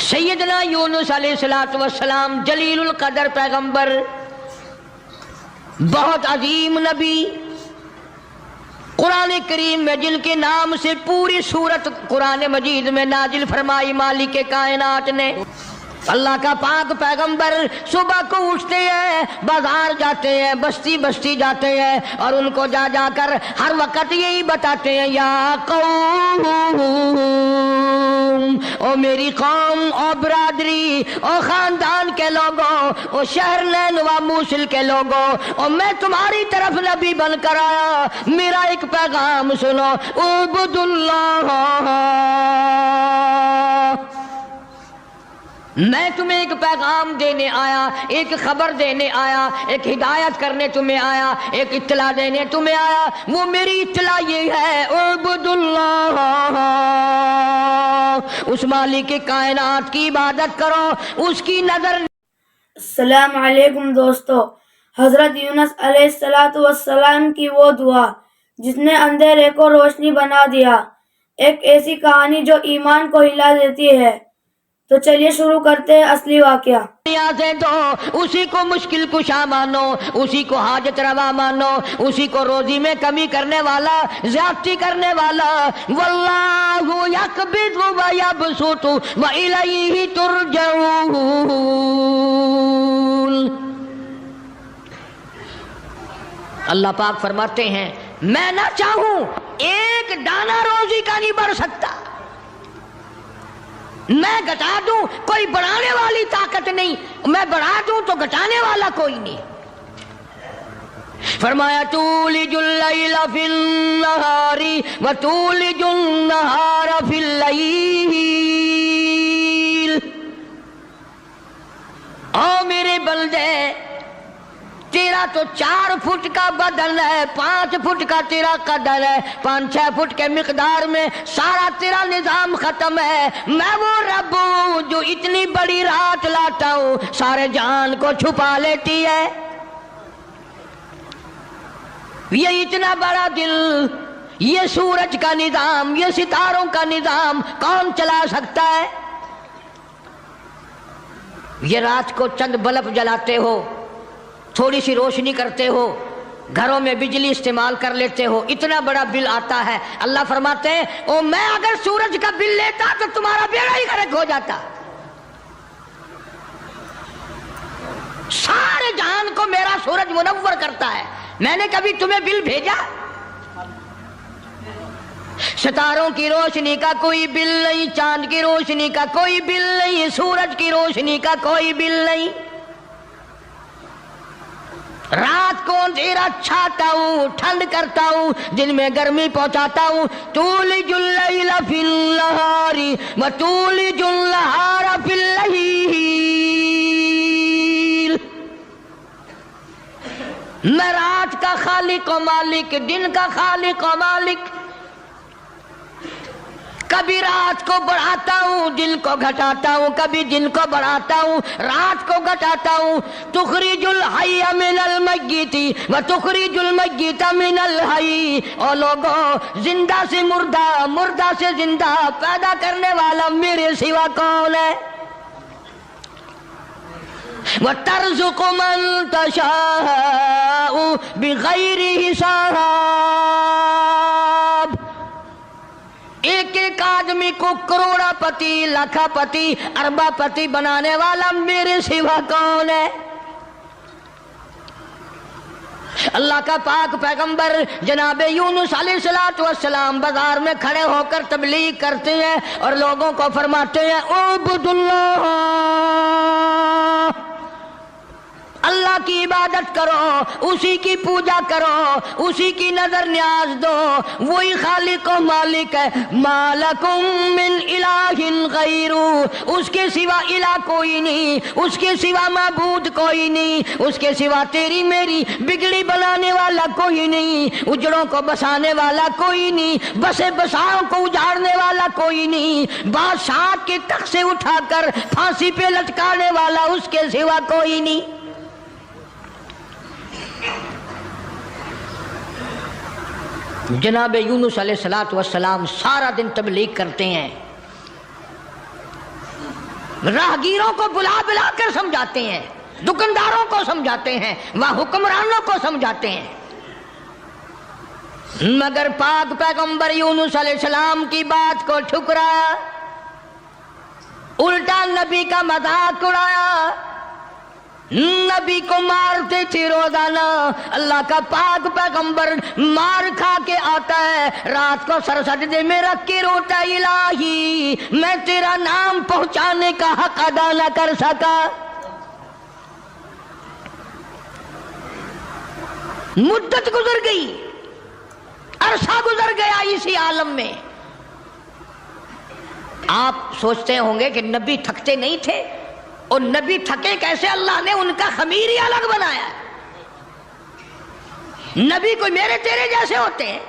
سیدنا یونس علیہ السلام جلیل القدر پیغمبر، بہت عظیم نبی، قرآن کریم میں جن کے نام سے پوری سورت قرآن مجید میں نازل فرمائی مالک کائنات نے، اللہ کا پاک پیغمبر صبح کو اٹھتے ہیں، بازار جاتے ہیں، بستی بستی جاتے ہیں، اور ان کو جا جا کر ہر وقت یہی بتاتے ہیں، یا قوم، او میری قوم، او برادری، او خاندان کے لوگوں، او شہر نینوا موصل کے لوگوں، او میں تمہاری طرف نبی بن کر آیا، میرا ایک پیغام سنو، اعبدوا اللہ، میں تمہیں ایک پیغام دینے آیا، ایک خبر دینے آیا، ایک ہدایت کرنے تمہیں آیا، ایک اطلاع دینے تمہیں آیا، وہ میری اطلاع یہ ہے، اعبدوا اللہ، اس مالک کائنات کی عبادت کرو، اس کی نظر۔ السلام علیکم دوستو، حضرت یونس علیہ السلام کی وہ دعا جس نے اندھیرے کو روشنی بنا دیا، ایک ایسی کہانی جو ایمان کو ہلا دیتی ہے۔ تو چلیے شروع کرتے ہیں اصلی واقعہ۔ نیازیں دو، اسی کو مشکل کشا مانو، اسی کو حاجت روا مانو، اسی کو روزی میں کمی کرنے والا، زیادتی کرنے والا، واللہ یقبض ویبسط والیہ ترجعون۔ اللہ پاک فرماتے ہیں میں نہ چاہوں ایک دانہ روزی کا نہیں بڑھ سکتا، میں گھٹا دوں کوئی بڑھانے والی طاقت نہیں، میں بڑھا دوں تو گھٹانے والا کوئی نہیں۔ فرمایا تولج اللیل فی النہار وتولج النہار فی اللیل، او میرے بندے، تیرا تو 4 فٹ کا بدن ہے، 5 فٹ کا تیرا قدر ہے، 5-6 فٹ کے مقدار میں سارا تیرا نظام ختم ہے۔ میں وہ رب ہوں جو اتنی بڑی رات لاتا ہوں، سارے جہان کو چھپا لیتی ہے۔ یہ اتنا بڑا دل، یہ سورج کا نظام، یہ ستاروں کا نظام کون چلا سکتا ہے؟ یہ رات کو چند بلب جلاتے ہو، تھوڑی سی روشنی کرتے ہو، گھروں میں بجلی استعمال کر لیتے ہو، اتنا بڑا بل آتا ہے۔ اللہ فرماتے ہیں او میں اگر سورج کا بل لیتا تو تمہارا بیڑا ہی غرق ہو جاتا۔ سارے جہان کو میرا سورج منور کرتا ہے، میں نے کبھی تمہیں بل بھیجا؟ ستاروں کی روشنی کا کوئی بل نہیں، چاند کی روشنی کا کوئی بل نہیں، سورج کی روشنی کا کوئی بل نہیں۔ رات کو اندھیرا چھاتا ہوں، ٹھنڈ کرتا ہوں، دن میں گرمی پہنچاتا ہوں۔ تولج اللیل فی النہار وتولج النہار فی اللیل، میں رات کا خالق و مالک، دن کا خالق و مالک، کبھی رات کو بڑھاتا ہوں، دن کو گھٹاتا ہوں، کبھی دن کو بڑھاتا ہوں، رات کو گھٹاتا ہوں۔ تخرج الحی من المیت وتخرج المیت من الحی، او لوگوں، زندہ سے مردہ، مردہ سے زندہ پیدا کرنے والا میرے سوا کون ہے؟ وَتَرْزُقُ مَن تَشَاءُ بِغَيْرِ حِسَابٍ، ایک ایک آدمی کو کروڑا پتی، لاکھا پتی، اربا پتی بنانے والا میرے سوا کون ہے؟ اللہ کا پاک پیغمبر جناب یونس علیہ السلام بازار میں کھڑے ہو کر تبلیغ کرتے ہیں اور لوگوں کو فرماتے ہیں اعبدوا اللہ، اللہ کی عبادت کرو، اسی کی پوجا کرو، اسی کی نظر نیاز دو، وہی خالق و مالک ہے۔ ما لکم من الہ غیرہ، اس کے سوا الہ کوئی نہیں، اس کے سوا معبود کوئی نہیں، اس کے سوا تیری میری بگڑی بنانے والا کوئی نہیں، اجڑوں کو بسانے والا کوئی نہیں، بسے بساؤں کو اجاڑنے والا کوئی نہیں، بادشاہ کے تخت سے اٹھا کر پھانسی پہ لٹکانے والا اس کے سوا کوئی نہیں۔ جناب یونس علیہ السلام سارا دن تبلیغ کرتے ہیں، راہگیروں کو بلا بلا کر سمجھاتے ہیں، دکانداروں کو سمجھاتے ہیں، وہاں حکمرانوں کو سمجھاتے ہیں، مگر پاک پیغمبر یونس علیہ السلام کی بات کو ٹھکرایا، الٹا نبی کا مذاق اڑایا، نبی کو مارتے تھے روزانہ۔ اللہ کا پاک پیغمبر مار کھا کے آتا ہے، رات کو سر سجدے میں رکھ کے روتا، الہی میں تیرا نام پہنچانے کا حق ادا نہ کر سکا۔ مدت گزر گئی، عرصہ گزر گیا اسی عالم میں۔ آپ سوچتے ہوں گے کہ نبی تھکتے نہیں تھے، اور نبی تھکے کیسے؟ اللہ نے ان کا خمیر ہی الگ بنایا ہے۔ نبی کوئی میرے تیرے جیسے ہوتے ہیں،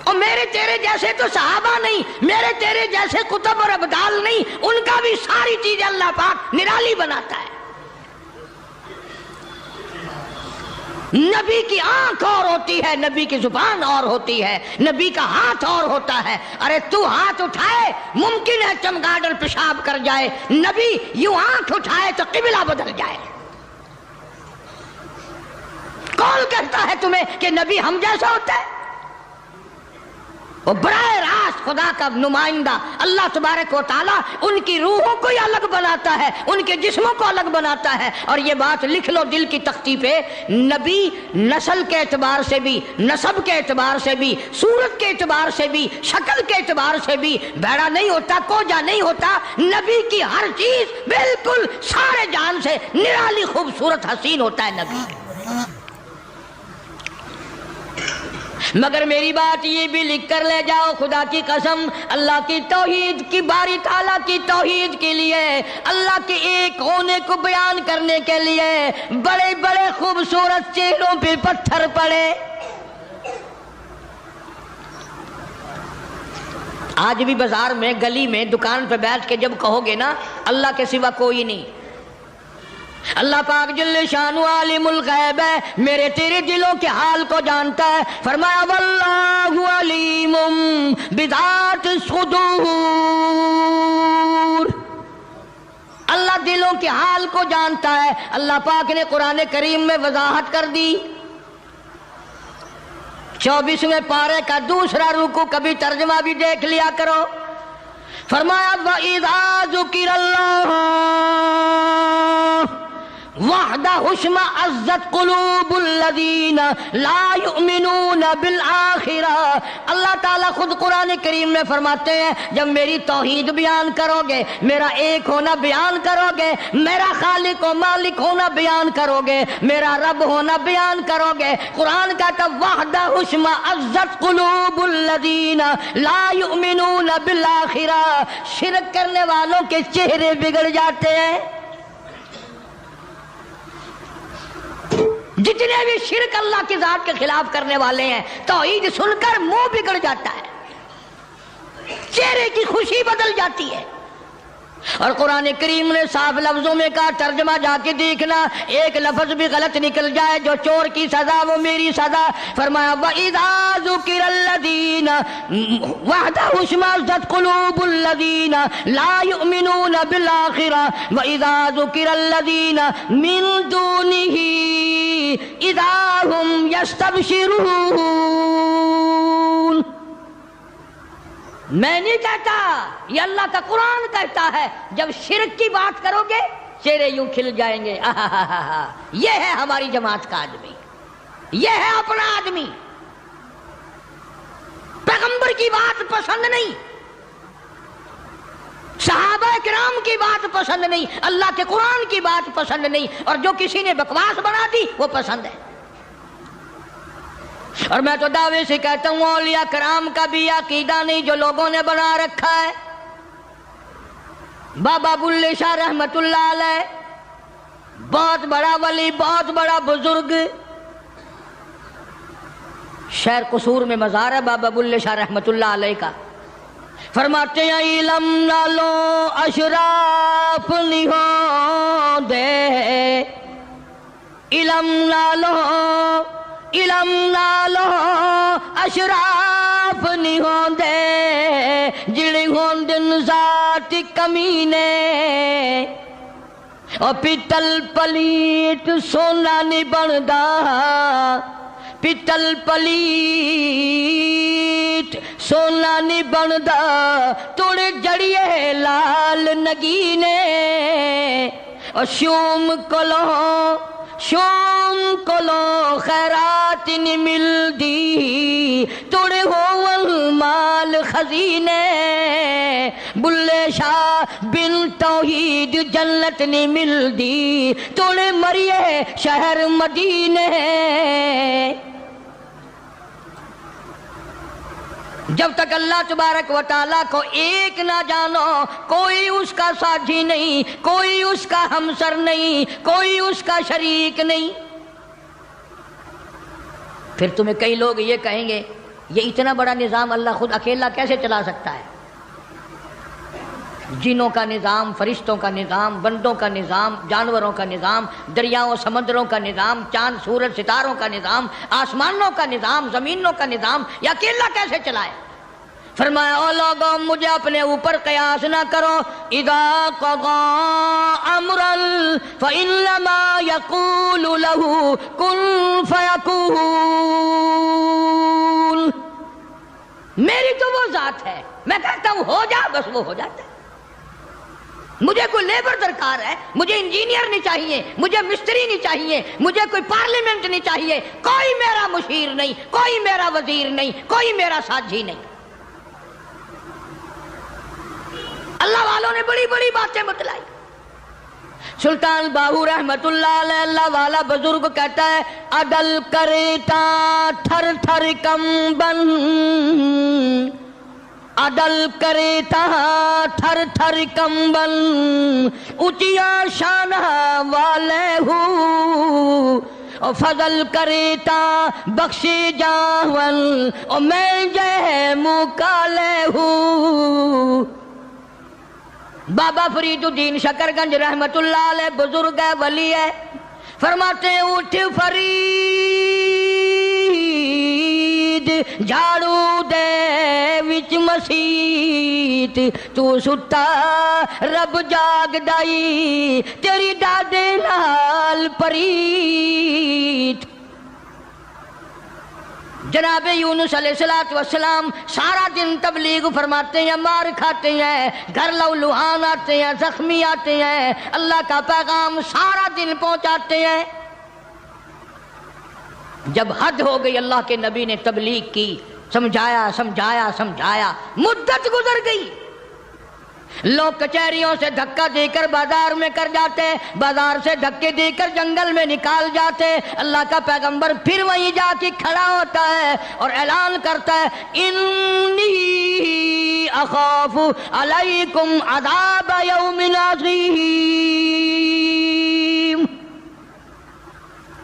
اور میرے تیرے جیسے تو صحابہ نہیں، میرے تیرے جیسے کتب اور ابدال نہیں، ان کا بھی ساری چیزیں اللہ پاک نرالی بناتا ہے۔ نبی کی آنکھ اور ہوتی ہے، نبی کی زبان اور ہوتی ہے، نبی کا ہاتھ اور ہوتا ہے۔ ارے تو ہاتھ اٹھائے ممکن ہے چمگادڑ پیشاب کر جائے، نبی یوں آنکھ اٹھائے تو قبلہ بدل جائے۔ کون کہتا ہے تمہیں کہ نبی ہم جیسا ہوتا ہے؟ وہ براہ راست خدا کا نمائندہ اللہ تبارک و تعالیٰ ان کی روحوں کو ہی الگ بناتا ہے، ان کے جسموں کو الگ بناتا ہے۔ اور یہ بات لکھ لو دل کی تختی پہ، نبی نسل کے اعتبار سے بھی، نسب کے اعتبار سے بھی، صورت کے اعتبار سے بھی، شکل کے اعتبار سے بھی بھیڑا نہیں ہوتا، کوجا نہیں ہوتا۔ نبی کی ہر چیز بالکل سارے جان سے نرالی خوبصورت حسین ہوتا ہے نبی۔ مگر میری بات یہ بھی لکھ کر لے جاؤ، خدا کی قسم، اللہ کی توحید کی، باری تعالیٰ کی توحید کے لیے، اللہ کے ایک ہونے کو بیان کرنے کے لیے بڑے بڑے خوبصورت چہروں پہ پتھر پڑے۔ آج بھی بازار میں، گلی میں، دکان پہ بیٹھ کے جب کہو گے نا اللہ کے سوا کوئی نہیں، اللہ پاک جل شانہ عالم الغیب ہے، میرے تیرے دلوں کے حال کو جانتا ہے۔ فرمایا واللہ علیم بذات الصدور، اللہ دلوں کے حال کو جانتا ہے۔ اللہ پاک نے قرآن کریم میں وضاحت کر دی، 24ویں پارے کا دوسرا رکوع، کبھی ترجمہ بھی دیکھ لیا کرو۔ فرمایا وَإِذَا ذُكِرَ اللَّهُ وحدہ اشمئزت قلوب الذین لا یؤمنون بالآخرہ۔ اللہ تعالیٰ خود قرآن کریم میں فرماتے ہیں جب میری توحید بیان کرو گے، میرا ایک ہونا بیان کرو گے، میرا خالق و مالک ہونا بیان کرو گے، میرا رب ہونا بیان کرو گے، قرآن کہتا وحدہ اشمئزت قلوب الذین لا یؤمنون بالآخرہ، شرک کرنے والوں کے چہرے بگڑ جاتے ہیں۔ جتنے بھی شرک اللہ کی ذات کے خلاف کرنے والے ہیں، توحید سن کر منہ بگڑ جاتا ہے، چہرے کی خوشی بدل جاتی ہے۔ اور قرآن کریم نے صاف لفظوں میں کہا، ترجمہ جا کے دیکھنا، ایک لفظ بھی غلط نکل جائے، جو چور کی سزا وہ میری سزا۔ فرمایا وَإِذَا ذُكِرَ الَّذِينَ وَحْدَهُ اشْمَئزَتْ قُلُوبُ الَّذِينَ لَا يُؤْمِنُونَ بِالْآخِرَةِ وَإِذَا ذُكِرَ الَّذِينَ مِن دُونِهِ إِذَا هُمْ يَسْتَبْشِرُونَ۔ میں نہیں کہتا، یہ اللہ کا قرآن کہتا ہے، جب شرک کی بات کرو گے چہرے یوں کھل جائیں گے۔ یہ ہے ہماری جماعت کا آدمی، یہ ہے اپنا آدمی۔ پیغمبر کی بات پسند نہیں، صحابہ کرام کی بات پسند نہیں، اللہ کے قرآن کی بات پسند نہیں، اور جو کسی نے بکواس بنا دی وہ پسند ہے۔ اور میں تو دعوے سے کہتا ہوں اولیاء کرام کا بھی عقیدہ نہیں جو لوگوں نے بنا رکھا ہے۔ بابا بلے شاہ رحمت اللہ علیہ بہت بڑا ولی، بہت بڑا بزرگ، شہر قصور میں مزار ہے بابا بلے شاہ رحمت اللہ علیہ کا۔ فرماتے ہیں علم نہ لو اشراف نہیں ہو دے، علم نہ لو علم نالو اشراف نہیں ہوندے جڑے ہوندن ذات کمینے اور پتل پلیت سونا نہیں بندا پتل پلیت سونا نہیں بندا توڑے جڑیے لال نگینے اور شوم کلو خیرات نہیں ملدی توڑے ہون مال خزینے بلے شاہ بن توحید جنت نہیں ملدی توڑے مریے شہر مدینے جب تک اللہ تبارک و تعالیٰ کو ایک نہ جانو کوئی اس کا ساتھی نہیں کوئی اس کا ہمسر نہیں کوئی اس کا شریک نہیں پھر تمہیں کئی لوگ یہ کہیں گے یہ اتنا بڑا نظام اللہ خود اکیلا کیسے چلا سکتا ہے جنوں کا نظام فرشتوں کا نظام بندوں کا نظام جانوروں کا نظام دریاؤں سمندروں کا نظام چاند سورج ستاروں کا نظام آسمانوں کا نظام زمینوں کا نظام یہ اکیلا کیسے چلائے فرمایا او لوگوں مجھے اپنے اوپر قیاس نہ کرو اذا قضا امرا فانما يقول له كن فيكون میری تو وہ ذات ہے میں کہتا ہوں ہو جا بس وہ ہو جاتا ہے مجھے کوئی لیبر درکار ہے مجھے انجینئر نہیں چاہیے مجھے مستری نہیں چاہیے مجھے کوئی پارلیمنٹ نہیں چاہیے کوئی میرا مشیر نہیں کوئی میرا وزیر نہیں کوئی میرا ساتھی نہیں اللہ والوں نے بڑی بڑی باتیں بتلائی سلطان باہو رحمت اللہ علیہ اللہ والا بزرگ کہتا ہے عدل کرتا تھر تھر کمبن عدل کرتا تھر تھر کمبن اچیا شانہ والے ہو فضل کریتا بخشی جاون اور میں جے مکالے ہوں بابا فرید الدین شکر گنج رحمت اللہ علیہ بزرگ ہے ولی ہے فرماتے ہیں اٹھ فرید جھاڑو دے وچ مسیت تو ستا رب جاگ دائی تیری دادے نال پریت جناب یونس علیہ السلام سارا دن تبلیغ فرماتے ہیں مار کھاتے ہیں گھر لہوان آتے ہیں زخمی آتے ہیں اللہ کا پیغام سارا دن پہنچاتے ہیں جب حد ہو گئی اللہ کے نبی نے تبلیغ کی سمجھایا مدت گزر گئی لوگ کچہریوں سے دھکا دے کر بازار میں کر جاتے بازار سے دھکے دے کر جنگل میں نکال جاتے اللہ کا پیغمبر پھر وہیں جا کے کھڑا ہوتا ہے اور اعلان کرتا ہے انی اخاف علیکم عذاب یوم عظیم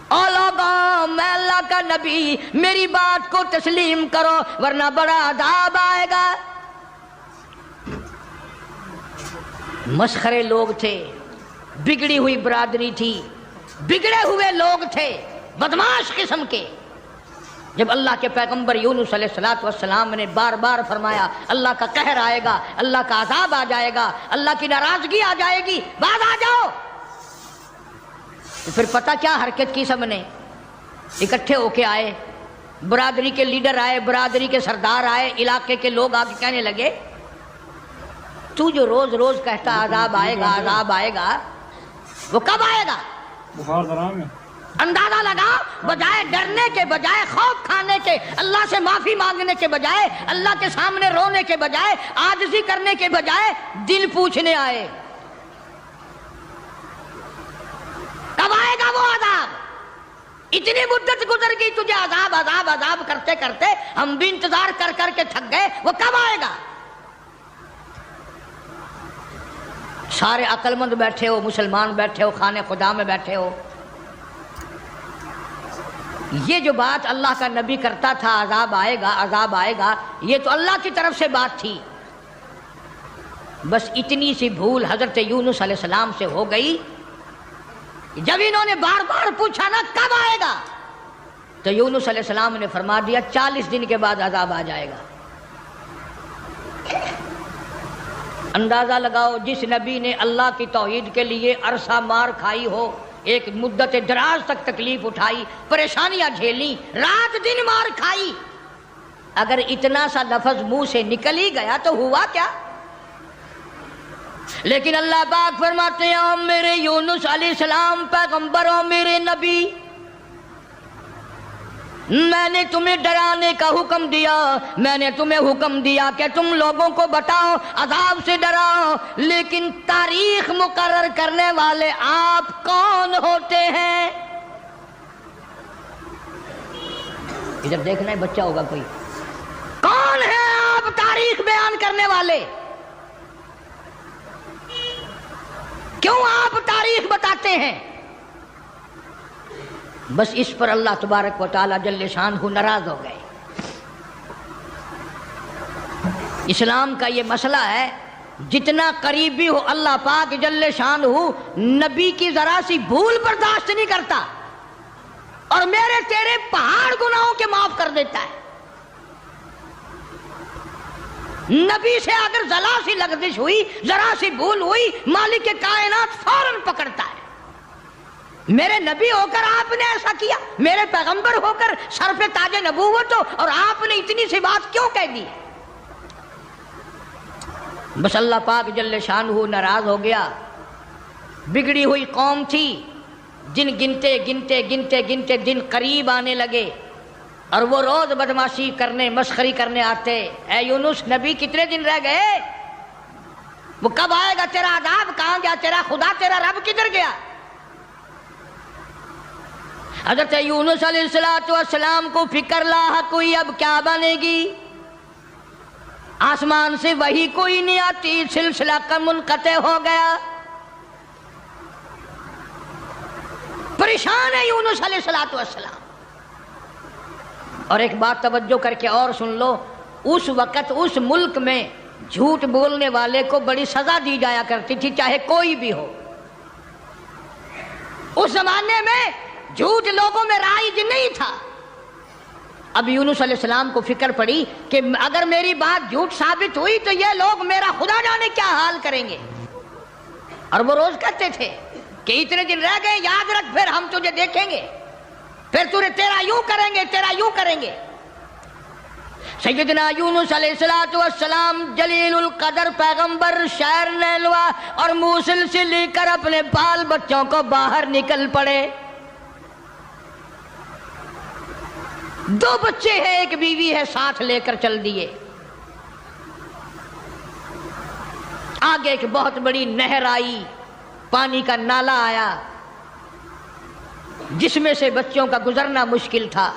او لوگوں میں اللہ کا نبی میری بات کو تسلیم کرو ورنہ بڑا عذاب آئے گا مسخرے لوگ تھے بگڑی ہوئی برادری تھی بگڑے ہوئے لوگ تھے بدماش قسم کے جب اللہ کے پیغمبر یونس علیہ السلام نے بار بار فرمایا اللہ کا قہر آئے گا اللہ کا عذاب آ جائے گا اللہ کی ناراضگی آ جائے گی باز آ جاؤ تو پھر پتہ کیا حرکت کی سب نے اکٹھے ہو کے آئے برادری کے لیڈر آئے برادری کے سردار آئے علاقے کے لوگ آ کے کہنے لگے تو جو روز روز کہتا عذاب آئے گا وہ کب آئے گا اندازہ لگا بجائے ڈرنے کے بجائے خوف کھانے کے اللہ سے معافی مانگنے کے بجائے اللہ کے سامنے رونے کے بجائے عاجزی کرنے کے بجائے دل پوچھنے آئے کب آئے گا وہ عذاب اتنی مدت گزر گئی تجھے عذاب کرتے کرتے ہم بھی انتظار کر کر کے تھک گئے وہ کب آئے گا سارے عقل مند بیٹھے ہو مسلمان بیٹھے ہو خانے خدا میں بیٹھے ہو یہ جو بات اللہ کا نبی کرتا تھا عذاب آئے گا یہ تو اللہ کی طرف سے بات تھی بس اتنی سی بھول حضرت یونس علیہ السلام سے ہو گئی جب انہوں نے بار بار پوچھا نا کب آئے گا تو تو یونس علیہ السلام نے فرما دیا 40 دن کے بعد عذاب آ جائے گا۔ اندازہ لگاؤ، جس نبی نے اللہ کی توحید کے لیے عرصہ مار کھائی ہو، ایک مدت دراز تک تکلیف اٹھائی، پریشانیاں جھیلی، رات دن مار کھائی، اگر اتنا سا لفظ منہ سے نکل ہی گیا تو ہوا کیا؟ لیکن اللہ پاک فرماتے ہیں میرے یونس علیہ السلام پیغمبروں، میرے نبی، میں نے تمہیں ڈرانے کا حکم دیا، میں نے تمہیں حکم دیا کہ تم لوگوں کو بتاؤ، عذاب سے ڈراؤ، لیکن تاریخ مقرر کرنے والے آپ کون ہوتے ہیں؟ ادھر دیکھنا ہے، بچہ ہوگا کوئی، کون ہے آپ تاریخ بیان کرنے والے؟ کیوں آپ تاریخ بتاتے ہیں؟ بس اس پر اللہ تبارک و تعالی جل شانہ ناراض ہو گئے۔ اسلام کا یہ مسئلہ ہے، جتنا قریبی ہو اللہ پاک جل شانہ نبی کی ذرا سی بھول برداشت نہیں کرتا، اور میرے تیرے پہاڑ گناہوں کے معاف کر دیتا ہے۔ نبی سے اگر ذرا سی لغزش ہوئی، ذرا سی بھول ہوئی، مالک کائنات فوراً پکڑتا ہے۔ میرے نبی ہو کر آپ نے ایسا کیا، میرے پیغمبر ہو کر سر پہ تاج نبوت ہو، اور آپ نے اتنی سی بات کیوں کہہ دی؟ بس اللہ پاک جل شانہ ناراض ہو گیا۔ بگڑی ہوئی قوم تھی، دن گنتے گنتے گنتے گنتے دن قریب آنے لگے، اور وہ روز بدماشی کرنے، مسخری کرنے آتے۔ اے یونس نبی کتنے دن رہ گئے؟ وہ کب آئے گا تیرا عذاب؟ کہاں گیا تیرا خدا؟ تیرا رب کدھر گیا؟ حضرت یونس علیہ السلام کو فکر لاحق ہوئی، اب کیا بنے گی؟ آسمان سے وحی کوئی نہیں آتی، سلسلہ کا منقطع ہو گیا۔ پریشان ہے یونس علیہ السلام۔ اور ایک بات توجہ کر کے اور سن لو، اس وقت اس ملک میں جھوٹ بولنے والے کو بڑی سزا دی جایا کرتی تھی، چاہے کوئی بھی ہو۔ اس زمانے میں جھوٹ لوگوں میں رائج نہیں تھا۔ اب یونس علیہ السلام کو فکر پڑی کہ اگر میری بات جھوٹ ثابت ہوئی تو یہ لوگ میرا خدا جانے کیا حال کریں گے۔ اور وہ روز کہتے تھے کہ اتنے دن رہ گئے، یاد رکھ، پھر ہم تجھے دیکھیں گے، پھر تیرا یوں کریں گے، تیرا یوں کریں گے۔ سیدنا یونس علیہ السلام جلیل القدر پیغمبر شہر نیلوا اور موصل سے لے کر اپنے بال بچوں کو باہر نکل پڑے۔ 2 بچے ہیں، ایک بیوی ہے، ساتھ لے کر چل دیے۔ آگے ایک بہت بڑی نہر آئی، پانی کا نالا آیا جس میں سے بچوں کا گزرنا مشکل تھا۔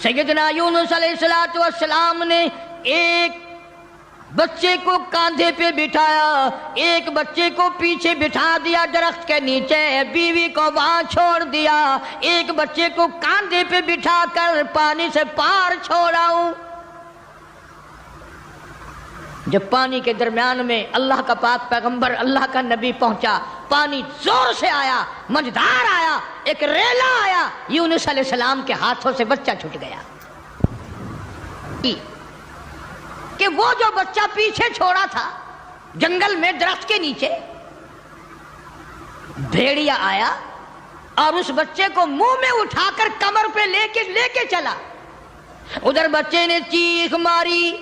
سیدنا یونس علیہ السلام نے ایک بچے کو کاندھے پہ بٹھایا، ایک بچے کو پیچھے بٹھا دیا درخت کے نیچے، بیوی کو وہاں چھوڑ دیا، ایک بچے کو کاندھے پہ بٹھا کر پانی سے پار چھوڑا ہوں۔ جب پانی کے درمیان میں اللہ کا پاک پیغمبر، اللہ کا نبی پہنچا، پانی زور سے آیا، مجدار آیا، ایک ریلا آیا، یونس علیہ السلام کے ہاتھوں سے بچہ چھوٹ گیا۔ کہ وہ جو بچہ پیچھے چھوڑا تھا جنگل میں درخت کے نیچے، بھیڑیا آیا اور اس بچے کو منہ میں اٹھا کر کمر پہ لے کے چلا۔ ادھر بچے نے چیخ ماری،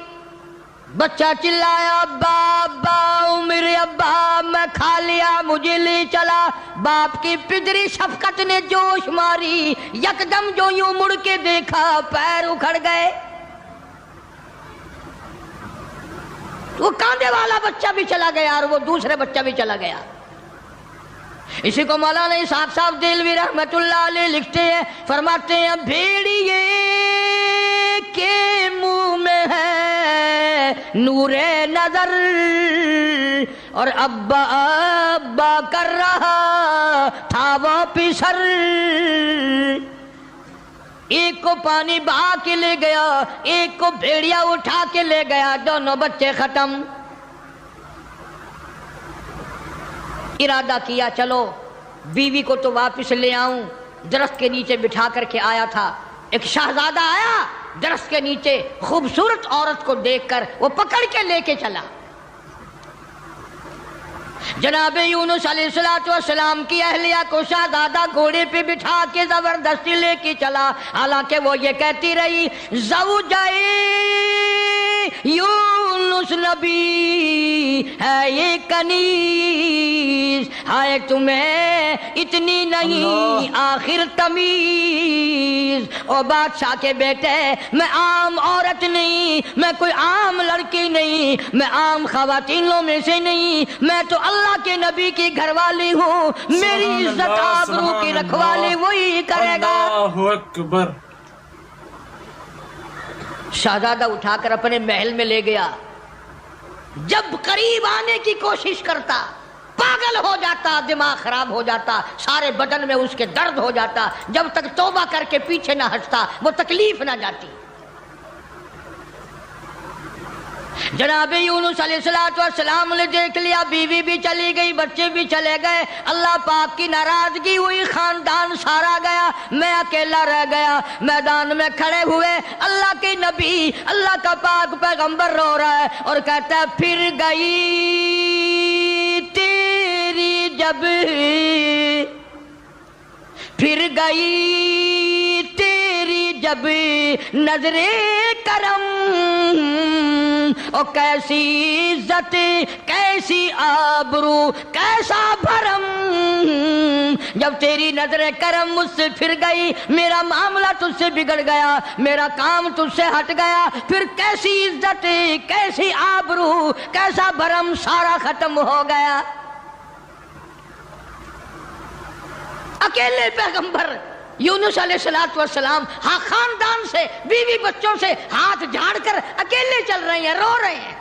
بچہ چلایا، ابا ابا، میرے ابا، میں کھا لیا، مجھے لے چلا۔ باپ کی پدری شفقت نے جوش ماری، یکدم جو یوں مڑ کے دیکھا، پیر اکھڑ گئے۔ وہ کاندھے والا بچہ بھی چلا گیا اور وہ دوسرے بچہ بھی چلا گیا۔ اسی کو مولانا اسحاق صاحب دہلوی رحمت اللہ علیہ لکھتے ہیں، فرماتے ہیں بھیڑیے کے منہ میں ہے نور نظر اور ابا ابا کر رہا تھا وہ پسر۔ ایک کو پانی بہا کے لے گیا، ایک کو بھیڑیا اٹھا کے لے گیا، دونوں بچے ختم۔ ارادہ کیا چلو بیوی کو تو واپس لے آؤں، درخت کے نیچے بٹھا کر کے آیا تھا. ایک شہزادہ آیا درخت کے نیچے، خوبصورت عورت کو دیکھ کر وہ پکڑ کے لے کے چلا. جناب یونس علیہ السلام کی اہلیہ کو شہزادہ گھوڑے پہ بٹھا کے زبردستی لے کے چلا، حالانکہ وہ یہ کہتی رہی زوجائے یونس نبی ہے یہ کنیز، ہائے تمہیں اتنی نہیں آخر تمیز. او بادشاہ کے بیٹے، میں عام عورت نہیں، میں کوئی عام لڑکی نہیں، میں عام خواتینوں میں سے نہیں، میں تو اللہ کے نبی کی گھر والی ہوں. میری عزت آبرو کی رکھوالی وہی کرے گا. اللہ اکبر. شہزادہ اٹھا کر اپنے محل میں لے گیا. جب قریب آنے کی کوشش کرتا پاگل ہو جاتا، دماغ خراب ہو جاتا، سارے بدن میں اس کے درد ہو جاتا. جب تک توبہ کر کے پیچھے نہ ہٹتا وہ تکلیف نہ جاتی. جناب یونس علیہ السلام نے دیکھ لیا، بیوی بھی چلی گئی، بچے بھی چلے گئے، اللہ پاک کی ناراضگی ہوئی، خاندان سارا گیا، میں اکیلا رہ گیا. میدان میں کھڑے ہوئے اللہ کے نبی، اللہ کا پاک پیغمبر رو رہا ہے اور کہتا ہے پھر گئی تیری جب، پھر گئی تیری جب نظر کرم، او کیسی عزت کیسی آبرو کیسا بھرم. جب تیری نظر کرم مجھ سے پھر گئی، میرا معاملہ تجھ سے بگڑ گیا، میرا کام تجھ سے ہٹ گیا، پھر کیسی عزت کیسی آبرو کیسا بھرم سارا ختم ہو گیا. اکیلے پیغمبر یونس علیہ السلام ہاں خاندان سے، بیوی بچوں سے ہاتھ جھاڑ کر اکیلے چل رہے ہیں، رو رہے ہیں.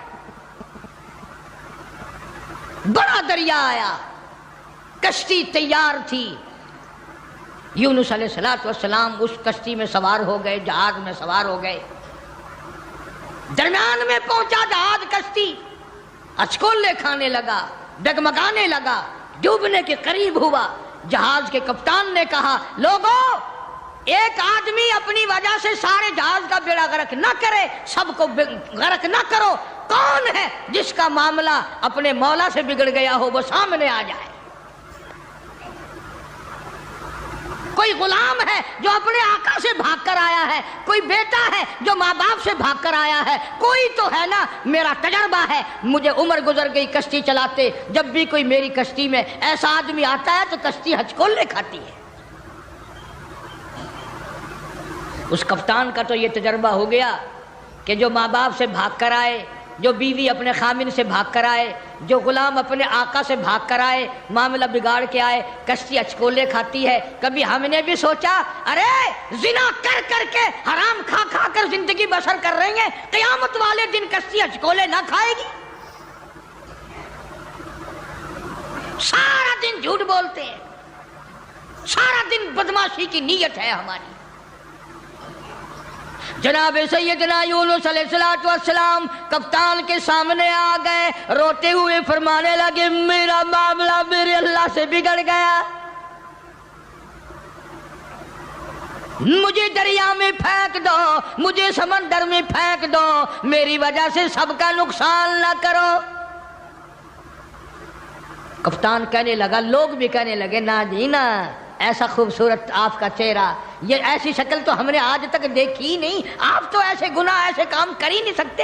بڑا دریا آیا، کشتی تیار تھی. یونس علیہ السلام اس کشتی میں سوار ہو گئے، جہاز میں سوار ہو گئے. درمیان میں پہنچا جہاز، کشتی اچکولے کھانے لگا، ڈگمگانے لگا، ڈوبنے کے قریب ہوا. جہاز کے کپتان نے کہا لوگوں، ایک آدمی اپنی وجہ سے سارے جہاز کا بیڑا غرق نہ کرے، سب کو غرق نہ کرو. کون ہے جس کا معاملہ اپنے مولا سے بگڑ گیا ہو وہ سامنے آ جائے. کوئی غلام ہے جو اپنے آقا سے بھاگ کر آیا ہے، کوئی بیٹا ہے جو ماں باپ سے بھاگ کر آیا ہے، کوئی تو ہے نا. میرا تجربہ ہے، مجھے عمر گزر گئی کشتی چلاتے، جب بھی کوئی میری کشتی میں ایسا آدمی آتا ہے تو کشتی ہچکولے کھاتی ہے. اس کپتان کا تو یہ تجربہ ہو گیا کہ جو ماں باپ سے بھاگ کر آئے، جو بیوی اپنے خامن سے بھاگ کر آئے، جو غلام اپنے آقا سے بھاگ کر آئے، معاملہ بگاڑ کے آئے، کشتی اچکولے کھاتی ہے. کبھی ہم نے بھی سوچا ارے زنا کر کر کے حرام کھا کھا کر زندگی بسر کر رہے ہیں، قیامت والے دن کشتی اچکولے نہ کھائے گی؟ سارا دن جھوٹ بولتے ہیں، سارا دن بدماشی کی نیت ہے ہماری. جناب سیدنا یونس علیہ السلام کپتان کے سامنے آ گئے، روتے ہوئے فرمانے لگے میرا معاملہ میرے اللہ سے بگڑ گیا، مجھے دریا میں پھینک دو، مجھے سمندر میں پھینک دو، میری وجہ سے سب کا نقصان نہ کرو. کپتان کہنے لگا، لوگ بھی کہنے لگے نا جی نا، ایسا خوبصورت آپ کا چہرہ، یہ ایسی شکل تو ہم نے آج تک دیکھی ہی نہیں، آپ تو ایسے گناہ ایسے کام کر ہی نہیں سکتے.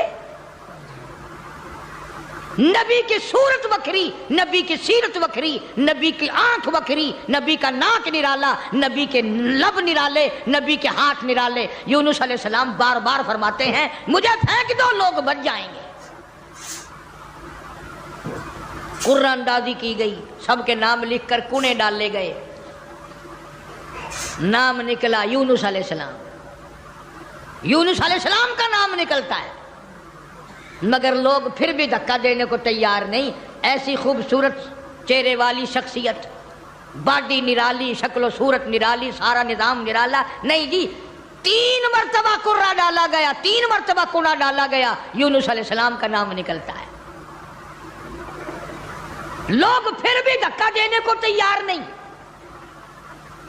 نبی کی صورت وکھری، نبی کی سیرت وکھری، نبی کی آنکھ وکھری، نبی کا ناک نرالا، نبی کے لب نرالے، نبی کے ہاتھ نرالے. یونس علیہ السلام بار بار فرماتے ہیں مجھے پھینک دو، لوگ بچ جائیں گے. قرآن اندازی کی گئی، سب کے نام لکھ کر کونے ڈالے گئے. نام نکلا یونس علیہ السلام. یونس علیہ السلام کا نام نکلتا ہے، مگر لوگ پھر بھی دھکا دینے کو تیار نہیں. ایسی خوبصورت چہرے والی شخصیت، باڈی نرالی، شکل و صورت نرالی، سارا نظام نرالا، نہیں جی. 3 مرتبہ قرہ ڈالا گیا، 3 مرتبہ کنہ ڈالا گیا، یونس علیہ السلام کا نام نکلتا ہے. لوگ پھر بھی دھکا دینے کو تیار نہیں.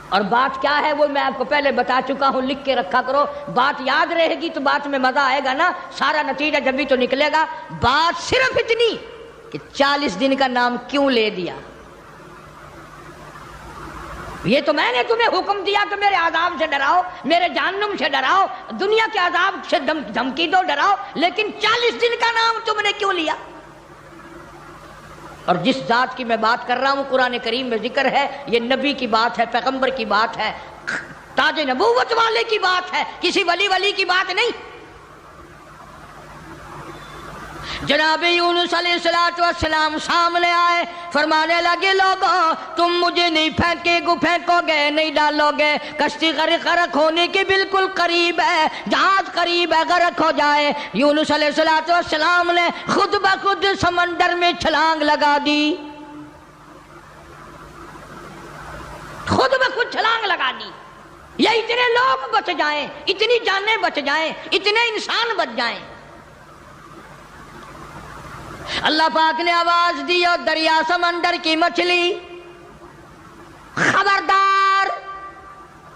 اور بات کیا ہے وہ میں آپ کو پہلے بتا چکا ہوں، لکھ کے رکھا کرو، بات یاد رہے گی تو بات میں مزہ آئے گا نا، سارا نتیجہ جب بھی تو نکلے گا۔ بات صرف اتنی کہ 40 دن کا نام کیوں لے دیا؟ یہ تو میں نے تمہیں حکم دیا کہ میرے عذاب سے ڈراؤ، میرے جہنم سے ڈراؤ، دنیا کے عذاب سے دھمکی دو، ڈراؤ، لیکن 40 دن کا نام تم نے کیوں لیا؟ اور جس ذات کی میں بات کر رہا ہوں قرآن کریم میں ذکر ہے، یہ نبی کی بات ہے، پیغمبر کی بات ہے، تاج نبوت والے کی بات ہے، کسی ولی کی بات نہیں۔ جناب یونس علیہ السلام سامنے آئے، فرمانے لگے لوگوں تم مجھے نہیں پھینکو گے، نہیں ڈالو گے، کشتی غرق ہونے کے بالکل قریب ہے، جہاز قریب ہے، غرق ہو جائے۔ یونس علیہ السلام نے خود بخود سمندر میں چھلانگ لگا دی، خود بخود چھلانگ لگا دی، یا اتنے لوگ بچ جائیں، اتنی جانیں بچ جائیں، اتنے انسان بچ جائیں۔ اللہ پاک نے آواز دی اور دریا سمندر کی مچھلی، خبردار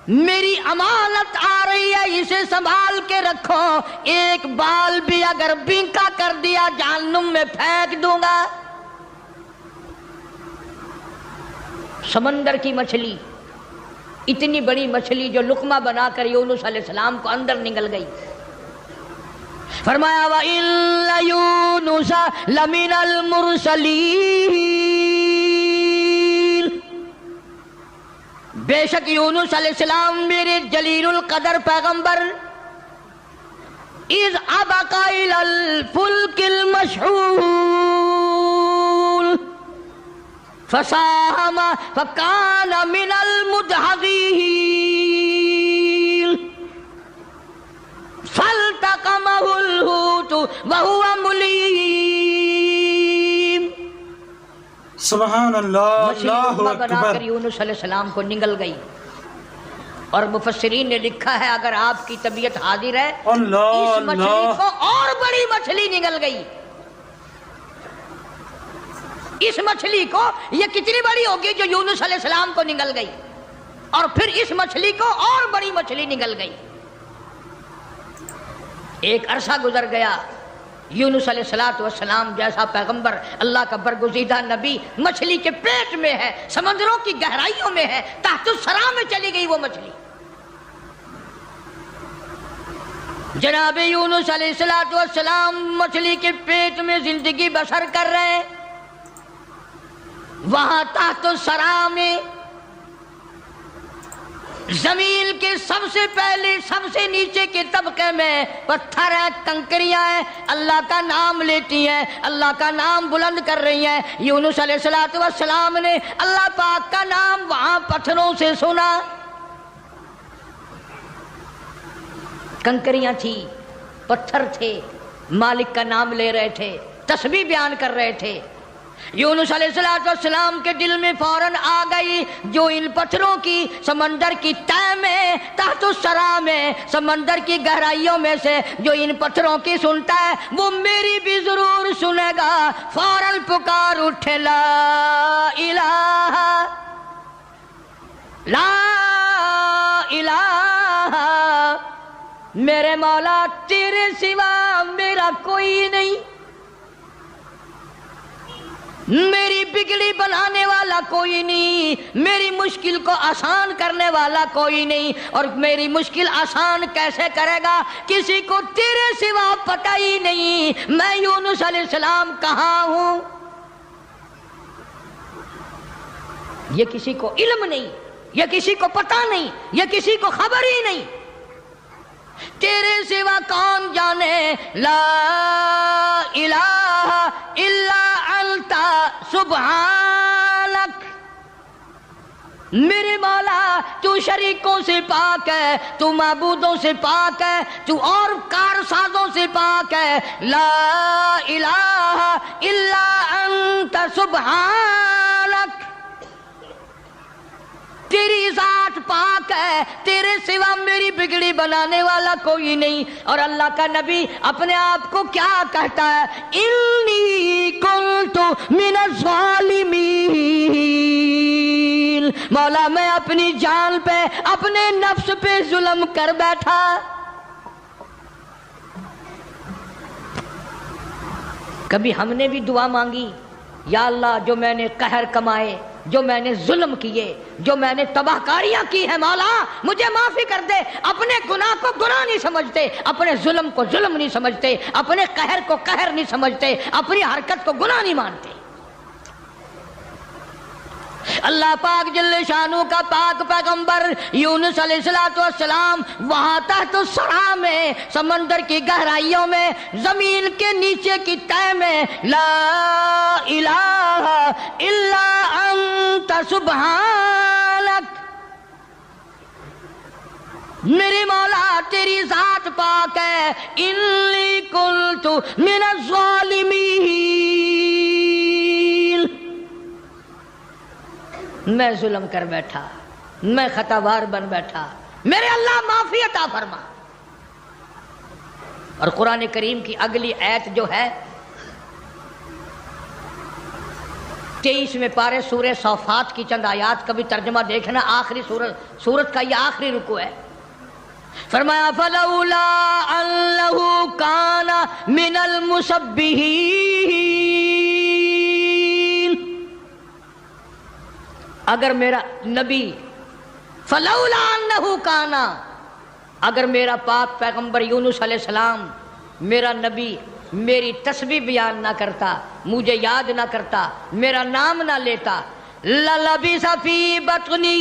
میری امانت آ رہی ہے، اسے سنبھال کے رکھو، ایک بال بھی اگر بینکا کر دیا جہنم میں پھینک دوں گا۔ سمندر کی مچھلی، اتنی بڑی مچھلی جو لقمہ بنا کر یونس علیہ السلام کو اندر نگل گئی۔ فرمایا وَإِنَّ يُونُسَ لَمِنَ الْمُرْسَلِينَ، بے شک یونس علیہ السلام میرے جلیل القدر پیغمبر، اِذْ أَبَقَ إِلَى الْفُلْكِ الْمَشْحُونِ فَسَاهَمَ فَكَانَ مِنَ الْمُدْحَضِينَ فَالْتَقَمَهُ الْحُوتُ وَهُوَ مُلِيمٌ۔ سبحان اللہ، اللہ بنا اکبر۔ کر یونس علیہ السلام کو نگل گئی، اور مفسرین نے لکھا ہے اگر آپ کی طبیعت حاضر ہے اللہ اس مچھلی اللہ، کو اور بڑی مچھلی نگل گئی۔ اس مچھلی کو یہ کتنی بڑی ہوگی جو یونس علیہ السلام کو نگل گئی، اور پھر اس مچھلی کو اور بڑی مچھلی نگل گئی۔ ایک عرصہ گزر گیا، یونس علیہ السلام جیسا پیغمبر، اللہ کا برگزیدہ نبی مچھلی کے پیٹ میں ہے، سمندروں کی گہرائیوں میں ہے، تحت الثری میں چلی گئی وہ مچھلی۔ جناب یونس علیہ السلام مچھلی کے پیٹ میں زندگی بسر کر رہے ہیں، وہاں تحت الثری میں زمین کے سب سے پہلے سب سے نیچے کے طبقے میں پتھر ہیں، کنکریاں ہیں، اللہ کا نام لیتی ہیں، اللہ کا نام بلند کر رہی ہیں۔ یونس علیہ السلام نے اللہ پاک کا نام وہاں پتھروں سے سنا، کنکریاں تھی، پتھر تھے، مالک کا نام لے رہے تھے، تسبیح بیان کر رہے تھے۔ یونس علیہ السلام کے دل میں فوراً آ گئی، جو ان پتھروں کی سمندر کی تہ میں، تحت الثری میں، سمندر کی گہرائیوں میں سے جو ان پتھروں کی سنتا ہے وہ میری بھی ضرور سنے گا۔ فوراً پکار اٹھے لا الہ لا الہ، میرے مولا تیرے سوا میرا کوئی نہیں، میری بگڑی بنانے والا کوئی نہیں، میری مشکل کو آسان کرنے والا کوئی نہیں، اور میری مشکل آسان کیسے کرے گا کسی کو تیرے سوا پتہ ہی نہیں، میں یونس علیہ السلام کہاں ہوں یہ کسی کو علم نہیں، یہ کسی کو پتہ نہیں، یہ کسی کو خبر ہی نہیں، تیرے سوا کون جانے۔ لا الہ الا انت سبحانک، میرے مولا تو شریکوں سے پاک ہے، تو معبودوں سے پاک ہے، تو اور کارسازوں سے پاک ہے۔ لا الہ الا انت سبحانک، تیری ذات پاک ہے، تیرے سوا میری بگڑی بنانے والا کوئی نہیں۔ اور اللہ کا نبی اپنے آپ کو کیا کہتا ہے؟ انی کنت من الظالمین، مولا میں اپنی جان پہ اپنے نفس پہ ظلم کر بیٹھا. کبھی ہم نے بھی دعا مانگی یا اللہ جو میں نے قہر کمائے، جو میں نے ظلم کیے، جو میں نے تباہ کاریاں کی ہیں مولا مجھے معافی کر دے. اپنے گناہ کو گناہ نہیں سمجھتے، اپنے ظلم کو ظلم نہیں سمجھتے، اپنے قہر کو قہر نہیں سمجھتے، اپنی حرکت کو گناہ نہیں مانتے. اللہ پاک جل شانہ کا پاک پیغمبر یونس علیہ السلام وہاں تحت الثرى میں، سمندر کی گہرائیوں میں، زمین کے نیچے کی تہہ میں، لا الہ الا انت سبحانک، میرے مولا تیری ذات پاک ہے، انی کنت من الظالمین، میں ظلم کر بیٹھا، میں خطاوار بن بیٹھا، میرے اللہ معافی عطا فرما. اور قرآن کریم کی اگلی آیت جو ہے 23ویں پارے سورہ صافات کی چند آیات کا بھی ترجمہ دیکھنا، آخری سورت کا یہ آخری رکوع ہے. فرمایا فلولا انہ کان من المسبحین، اگر میرا نبی، فلولا انہ کانا، اگر میرا پاک پیغمبر یونس علیہ السلام میرا نبی میری تسبیح بیان نہ کرتا، مجھے یاد نہ کرتا، میرا نام نہ لیتا، للبث فی بطنہ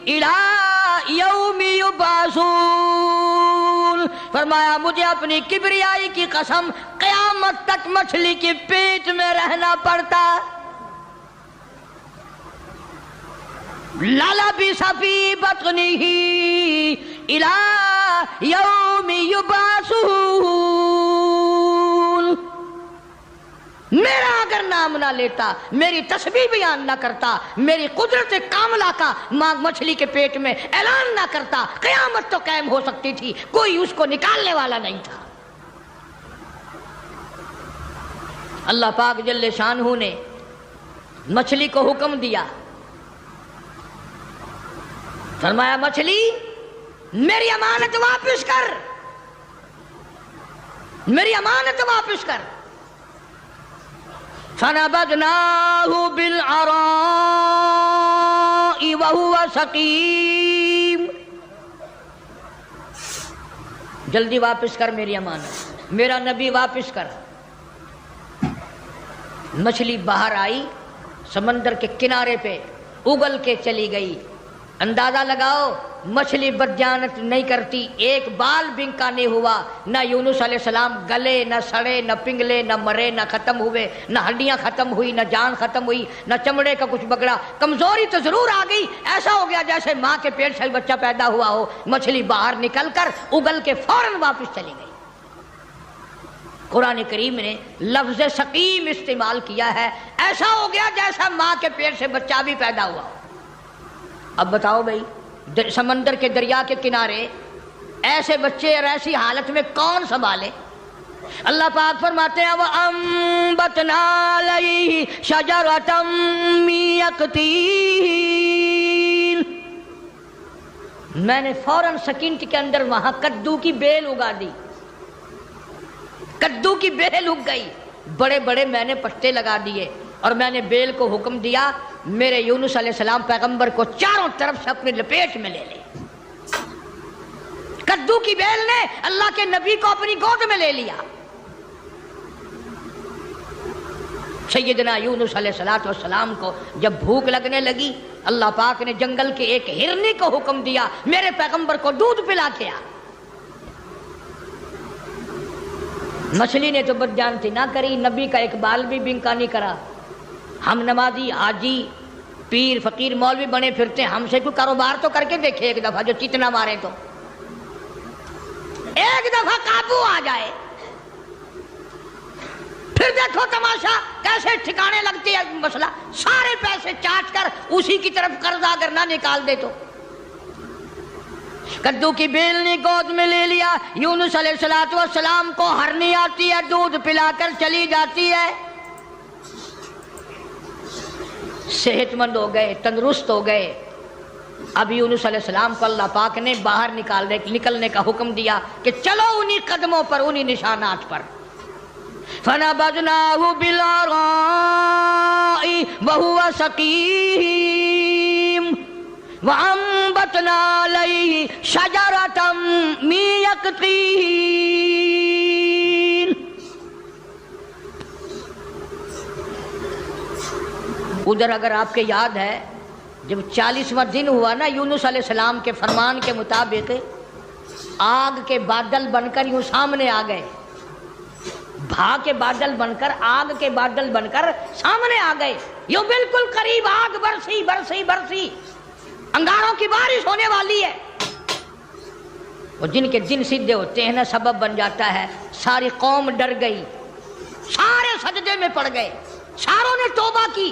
الی یوم یبعثون، فرمایا مجھے اپنی کبریائی کی قسم قیامت تک مچھلی کے پیٹ میں رہنا پڑتا. للبث فی بطنہ الی یوم یبعثون، میرا اگر نام نہ لیتا، میری تسبیح بیان نہ کرتا، میری قدرت کاملہ کا مچھلی کے پیٹ میں اعلان نہ کرتا، قیامت تو قائم ہو سکتی تھی، کوئی اس کو نکالنے والا نہیں تھا. اللہ پاک جل شانہ نے مچھلی کو حکم دیا، فرمایا مچھلی میری امانت واپس کر، میری امانت واپس کر. فَنَبَذْنَاهُ بِالْعَرَاءِ وَهُوَ سَقِيمٌ، جلدی واپس کر میری امانت، میرا نبی واپس کر. مچھلی باہر آئی، سمندر کے کنارے پہ اگل کے چلی گئی. اندازہ لگاؤ مچھلی بدجانت نہیں کرتی، ایک بال بنکا نہیں ہوا، نہ یونس علیہ السلام گلے، نہ سڑے، نہ پنگلے، نہ مرے، نہ ختم ہوئے، نہ ہڈیاں ختم ہوئی، نہ جان ختم ہوئی، نہ چمڑے کا کچھ بگڑا. کمزوری تو ضرور آ گئی، ایسا ہو گیا جیسے ماں کے پیٹ سے بچہ پیدا ہوا ہو. مچھلی باہر نکل کر اگل کے فوراً واپس چلی گئی. قرآن کریم نے لفظ سقیم استعمال کیا ہے، ایسا ہو گیا جیسا ماں کے پیٹ سے بچہ بھی پیدا ہوا ہو. اب بتاؤ بھائی، سمندر کے دریا کے کنارے ایسے بچے اور ایسی حالت میں کون سنبھالے؟ اللہ پاک فرماتے ہیں وَأَنبَتْنَا عَلَيْهِ شَجَرَةً مِّن يَقْطِينٍ، میں نے فوراً سیکنڈ کے اندر وہاں کدو کی بیل اگا دی. کدو کی بیل اگ گئی، بڑے بڑے میں نے پتے لگا دیے، اور میں نے بیل کو حکم دیا میرے یونس علیہ السلام پیغمبر کو چاروں طرف سے اپنی لپیٹ میں لے لے. کدو کی بیل نے اللہ کے نبی کو اپنی گود میں لے لیا. سیدنا یونس علیہ السلام کو جب بھوک لگنے لگی، اللہ پاک نے جنگل کے ایک ہرنی کو حکم دیا میرے پیغمبر کو دودھ پلا کے آ. مچھلی نے تو بدجانتی نہ کری، نبی کا ایک بال بھی بنکا نہیں کرا. ہم نمازی، حاجی، پیر، فقیر، مولوی بنے پھرتے، ہم سے کوئی کاروبار تو کر کے دیکھے ایک دفعہ، جو چتنا مارے تو ایک دفعہ قابو آ جائے، پھر دیکھو تماشا کیسے ٹھکانے لگتی ہے مسئلہ. سارے پیسے چاٹ کر اسی کی طرف قرض اگر نہ نکال دے تو. کدو کی بیل نے گود میں لے لیا. یونس علیہ السلام کو ہرنی آتی ہے، دودھ پلا کر چلی جاتی ہے. صحت مند ہو گئے، تندرست ہو گئے. اب یونس علیہ السلام کو اللہ پاک نے باہر نکلنے کا حکم دیا کہ چلو انہی قدموں پر، انہی نشانات پر. فَنَبَذْنَاهُ بِالْعَرَاءِ وَهُوَ سَقِيمٌ وَأَنبَتْنَا عَلَيْهِ شَجَرَةً مِّن يَقْطِينٍ. ادھر اگر آپ کے یاد ہے جب 40واں دن ہوا نا، یونس علیہ السلام کے فرمان کے مطابق آگ کے بادل بن کر یوں سامنے آ گئے، بھا کے بادل بن کر، آگ کے بادل بن کر سامنے آ گئے. یوں بالکل قریب آگ برسی برسی برسی، انگاروں کی بارش ہونے والی ہے. اور جن کے دن سیدھے ہوتے ہیں نا، سبب بن جاتا ہے. ساری قوم ڈر گئی، سارے سجدے میں پڑ گئے، ساروں نے توبہ کی.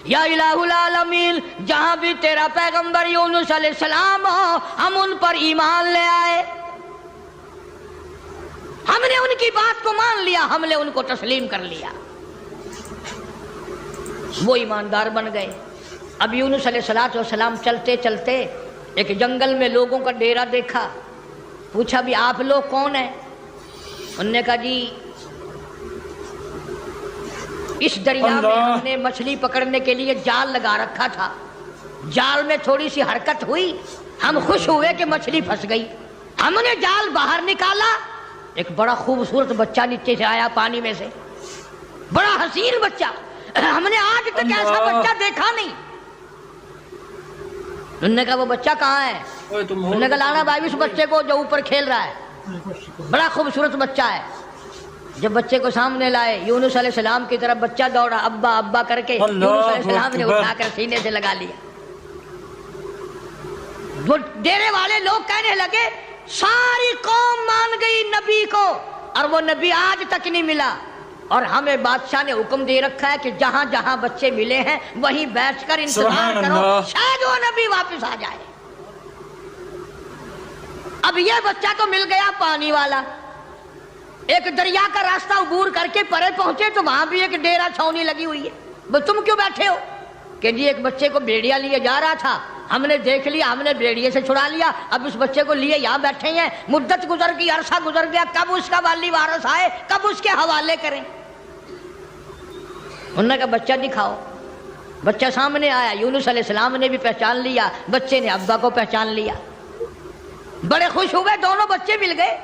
یا الہ العالمین، جہاں بھی تیرا پیغمبر یونس علیہ السلام ہو، ہم ان پر ایمان لے آئے، ہم نے ان کی بات کو مان لیا، ہم نے ان کو تسلیم کر لیا. وہ ایماندار بن گئے. اب یونس علیہ السلام چلتے چلتے ایک جنگل میں لوگوں کا ڈیرا دیکھا. پوچھا بھی آپ لوگ کون ہیں؟ انہوں نے کہا جی اس دریا میں ہم نے مچھلی پکڑنے کے لیے جال لگا رکھا تھا، جال میں تھوڑی سی حرکت ہوئی، ہم خوش ہوئے کہ مچھلی پھنس گئی، ہم نے جال باہر نکالا، ایک بڑا خوبصورت بچہ نیچے سے آیا پانی میں سے، بڑا حسین بچہ، ہم نے آج تک ایسا بچہ دیکھا نہیں. انہوں نے کہا وہ بچہ کہاں ہے؟ انہوں نے کہا لانا بھائی اس بچے کو جو اوپر کھیل رہا ہے، بڑا خوبصورت بچہ ہے. جب بچے کو سامنے لائے، یونس علیہ السلام کی طرف بچہ دوڑا، ابا ابا کر کے یونس علیہ السلام نے اٹھا کر سینے سے لگا لیا. وہ ڈیرے والے لوگ کہنے لگے ساری قوم مان گئی نبی کو، اور وہ نبی آج تک نہیں ملا، اور ہمیں بادشاہ نے حکم دے رکھا ہے کہ جہاں جہاں بچے ملے ہیں وہیں بیٹھ کر انتظار کرو، شاید وہ نبی واپس آ جائے. اب یہ بچہ تو مل گیا پانی والا. ایک دریا کا راستہ عبور کر کے پرے پہنچے تو وہاں بھی ایک ڈیرا چھاونی لگی ہوئی ہے. تم کیوں بیٹھے ہو؟ کہ جی ایک بچے کو بھیڑیا لیے جا رہا تھا، ہم نے دیکھ لیا، ہم نے بھیڑیے سے چھڑا لیا، اب اس بچے کو لیے یہاں بیٹھے ہیں. مدت گزر گئی، عرصہ گزر گیا، کب اس کا والی وارث آئے، کب اس کے حوالے کریں. انہوں نے کہا بچہ دکھاؤ. بچہ سامنے آیا، یونس علیہ السلام نے بھی پہچان لیا، بچے نے ابا کو پہچان لیا. بڑے خوش ہوئے، دونوں بچے مل گئے.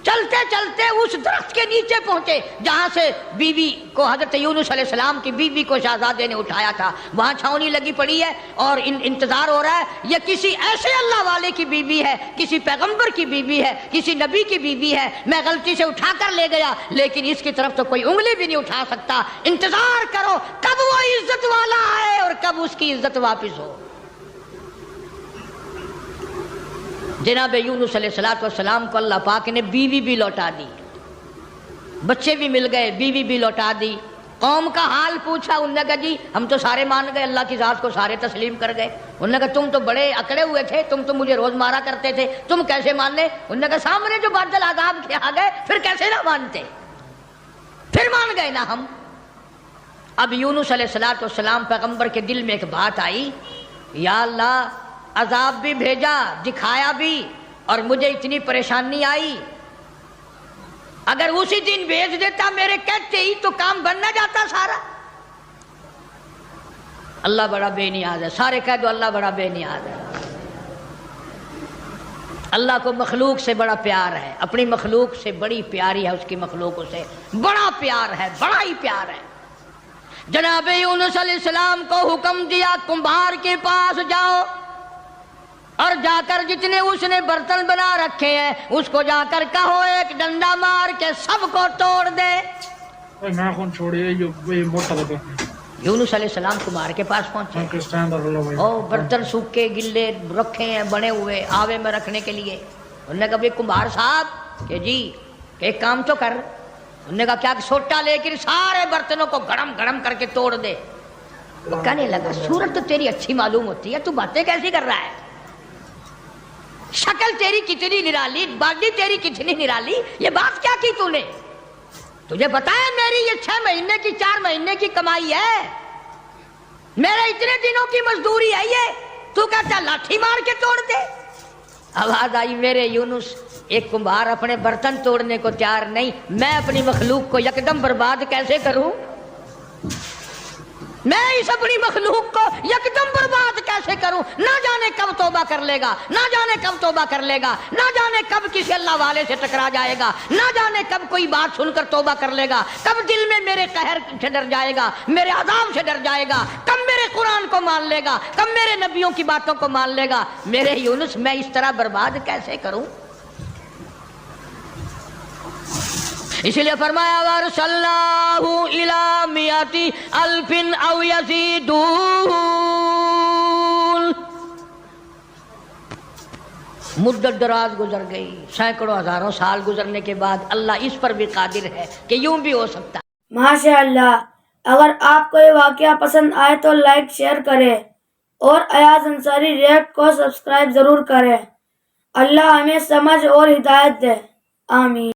چلتے چلتے اس درخت کے نیچے پہنچے جہاں سے بیوی کو، حضرت یونس علیہ السلام کی بیوی کو شہزادے نے اٹھایا تھا. وہاں چھاونی لگی پڑی ہے اور انتظار ہو رہا ہے، یہ کسی ایسے اللہ والے کی بیوی ہے، کسی پیغمبر کی بیوی ہے، کسی نبی کی بیوی ہے. میں غلطی سے اٹھا کر لے گیا لیکن اس کی طرف تو کوئی انگلی بھی نہیں اٹھا سکتا. انتظار کرو کب وہ عزت والا آئے اور کب اس کی عزت واپس ہو. جناب یونس علیہ السلام کو اللہ پاک نے بیوی بھی لوٹا دی، بچے بھی مل گئے، بیوی بھی لوٹا دی. قوم کا حال پوچھا، انہوں نے کہا جی ہم تو سارے مان گئے، اللہ کی ذات کو سارے تسلیم کر گئے. انہوں نے کہا تم تو بڑے اکڑے ہوئے تھے، تم تو مجھے روز مارا کرتے تھے، تم کیسے ماننے؟ انہوں نے کہا سامنے جو بادل عذاب کے آ گئے پھر کیسے نہ مانتے، پھر مان گئے نا ہم. اب یونس علیہ السلام پیغمبر کے دل میں ایک بات آئی، یا اللہ عذاب بھی بھیجا، دکھایا بھی، اور مجھے اتنی پریشانی آئی، اگر اسی دن بھیج دیتا میرے کہتے ہی تو کام بن نہ جاتا سارا. اللہ بڑا بے نیاز ہے، سارے کہہ دو اللہ بڑا بے نیاز ہے. اللہ کو مخلوق سے بڑا پیار ہے، اپنی مخلوق سے بڑی پیاری ہے، اس کی مخلوقوں سے بڑا پیار ہے، بڑا ہی پیار ہے. جناب یونس علیہ السلام کو حکم دیا کمبھار کے پاس جاؤ اور جا کر جتنے اس نے برتن بنا رکھے ہیں اس کو جا کر کہو ایک ڈنڈا مار کے سب کو توڑ دے. یونس علیہ السلام کمبھار کے پاس پہنچے، برتن سوکھے گلے رکھے ہیں بنے ہوئے آوے میں رکھنے کے لیے. انہوں نے کہا بھائی کمبھار صاحب کہ جی کہ ایک کام تو کر. انہوں نے کہا کیا؟ سوٹا لے کر سارے برتنوں کو گڑم گڑم کر کے توڑ دے. وہ کہنے لگا صورت تو تیری اچھی معلوم ہوتی ہے، تو باتیں کیسی کر رہا ہے؟ شکل تیری کتنی نرالی، باڈی تیری کتنی نرالی، یہ بات کیا کی تو نے؟ تجھے پتا ہے میری یہ 6 مہینے کی 4 مہینے کی کمائی ہے، میرے اتنے دنوں کی مزدوری ہے یہ، تو کہتا لاٹھی مار کے توڑ دے۔ آواز آئی میرے یونس، ایک کمبھار اپنے برتن توڑنے کو تیار نہیں، میں اپنی مخلوق کو یکدم برباد کیسے کروں؟ میں اس اپنی مخلوق کو یکدم برباد کیسے کروں؟ نہ جانے کب توبہ کر لے گا، نہ جانے کب توبہ کر لے گا، نہ جانے کب کسی اللہ والے سے ٹکرا جائے گا، نہ جانے کب کوئی بات سن کر توبہ کر لے گا، کب دل میں میرے قہر سے ڈر جائے گا، میرے عذاب سے ڈر جائے گا، کب میرے قرآن کو مان لے گا، کب میرے نبیوں کی باتوں کو مان لے گا۔ میرے یونس میں اس طرح برباد کیسے کروں؟ اس لیے فرمایا وَأَرْسَلْنَاهُ إِلَىٰ مِائَةِ أَلْفٍ أَوْ يَزِيدُونَ۔ مدت دراز گزر گئی، سینکڑوں ہزاروں سال گزرنے کے بعد اللہ اس پر بھی قادر ہے کہ یوں بھی ہو سکتا ہے۔ ماشاء اللہ۔ اگر آپ کو یہ واقعہ پسند آئے تو لائک شیئر کریں اور ایاز انصاری ریئیکٹ کو سبسکرائب ضرور کریں۔ اللہ ہمیں سمجھ اور ہدایت دے، آمین۔